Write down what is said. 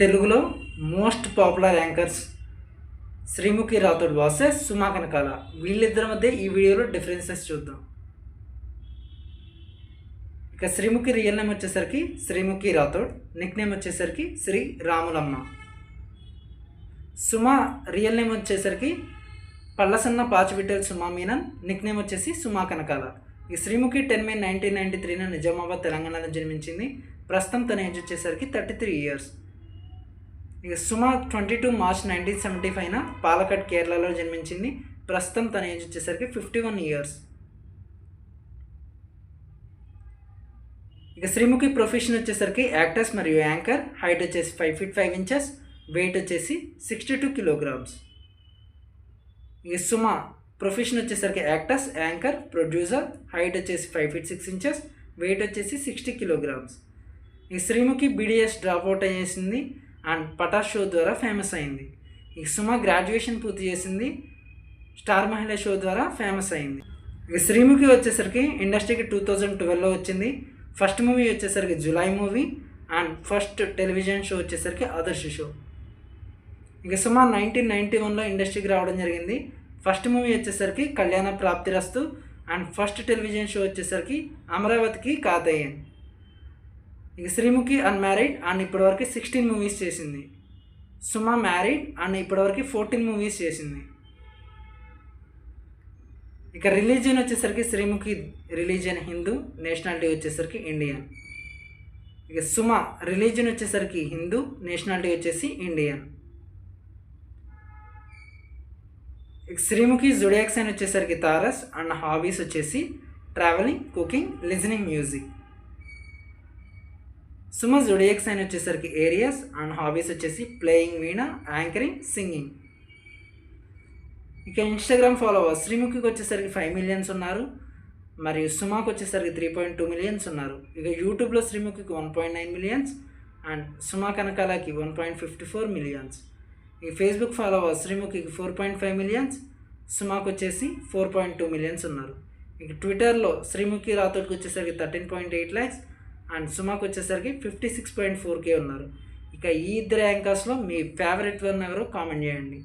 తెలుగులో most popular anchors Sreemukhi Rathod versus Suma Kanakala. వీళ్ళిద్దరి మధ్య ఈ వీడియోలో డిఫరెన్సెస్ చూద్దాం. ఇక శ్రీముఖి రియల్ నేమ్ వచ్చేసరికి శ్రీముఖి రాథోడ్, నిక్ నేమ్ వచ్చేసరికి శ్రీ రాములమ్మ. సుమా రియల్ నేమ్ వచ్చేసరికి పల్లసన్న పాచివిట్టల్ సుమా మీనన్, నిక్ నేమ్ వచ్చేసి సుమా కనకాల. ఈ శ్రీముఖి 10 మే 1993 నిజామాబాద్ తెలంగాణలో జన్మించింది. ప్రస్తుతం తన ఏజ్ వచ్చేసరికి 33 ఇయర్స్. ఇక సుమా 22 మార్చ్ 1975 పాలకడ్ కేరళలో జన్మించింది. ప్రస్తుతం తన ఏజ్ వచ్చేసరికి 51 ఇయర్స్. ఇక శ్రీముఖి ప్రొఫెషన్ వచ్చేసరికి యాక్టర్స్ మరియు యాంకర్. హైట్ వచ్చేసి 5 feet 5 inches, వెయిట్ వచ్చేసి 62 kilograms. ఇక సుమా ప్రొఫెషన్ వచ్చేసరికి యాక్టర్స్, యాంకర్, ప్రొడ్యూసర్. హైట్ వచ్చేసి 5 feet 6 inches, వెయిట్ వచ్చేసి 60 kilograms. ఈ శ్రీముఖి బీడీఎస్ డ్రాప్ అవుట్ అయ్యేసింది అండ్ పటాస్ షో ద్వారా ఫేమస్ అయింది. ఈ సుమా గ్రాడ్యుయేషన్ పూర్తి చేసింది, స్టార్ మహిళ షో ద్వారా ఫేమస్ అయింది. ఇక శ్రీముఖి వచ్చేసరికి ఇండస్ట్రీకి 2012లో వచ్చింది. ఫస్ట్ మూవీ వచ్చేసరికి July movie and first television show వచ్చేసరికి ఆదర్శ షో. ఇక సుమా 1991లో ఇండస్ట్రీకి రావడం జరిగింది. ఫస్ట్ మూవీ వచ్చేసరికి కళ్యాణ ప్రాప్తిరస్తు అండ్ ఫస్ట్ టెలివిజన్ షో వచ్చేసరికి అమరావతికి కాతయ్యన్. ఇక శ్రీముఖి అన్మ్యారీడ్ అండ్ ఇప్పటివరకు 16 మూవీస్ చేసింది. సుమా మ్యారీడ్ అండ్ ఇప్పటివరకు 14 మూవీస్ చేసింది. ఇక రిలీజియన్ వచ్చేసరికి శ్రీముఖి రిలీజియన్ హిందూ, నేషనాలిటీ వచ్చేసరికి ఇండియన్. ఇక సుమా రిలీజియన్ వచ్చేసరికి హిందూ, నేషనాలిటీ వచ్చేసి ఇండియన్. ఇక శ్రీముఖి జోడియాక్ సైన్ వచ్చేసరికి తారస్ అండ్ హాబీస్ వచ్చేసి ట్రావెలింగ్, కుకింగ్, లిజనింగ్ మ్యూజిక్. సుమా జోడియాక్ సైన్ వచ్చేసరికి ఏరియస్ అండ్ హాబీస్ వచ్చేసి ప్లేయింగ్ వీణా, యాంకరింగ్, సింగింగ్. ఇక ఇన్స్టాగ్రామ్ ఫాలోవర్స్ శ్రీముఖికి వచ్చేసరికి 5 million ఉన్నారు మరియు సుమాకు వచ్చేసరికి 3.2 million ఉన్నారు. ఇక యూట్యూబ్లో శ్రీముఖికి 1.9 million అండ్ సుమా కనకాలకి 1.54 million. ఈ ఫేస్బుక్ ఫాలోవర్స్ శ్రీముఖికి 4.5 million, సుమాకు వచ్చేసి 4.2 million ఉన్నారు. ఇక ట్విట్టర్లో శ్రీముఖి రాథోడ్కి వచ్చేసరికి 13.8 lakhs అండ్ సుమాకు వచ్చేసరికి 56.4K ఉన్నారు. ఇక ఈ ఇద్దరు యాంకర్స్లో మీ ఫేవరెట్ వన్ ఎవరో కామెంట్ చేయండి.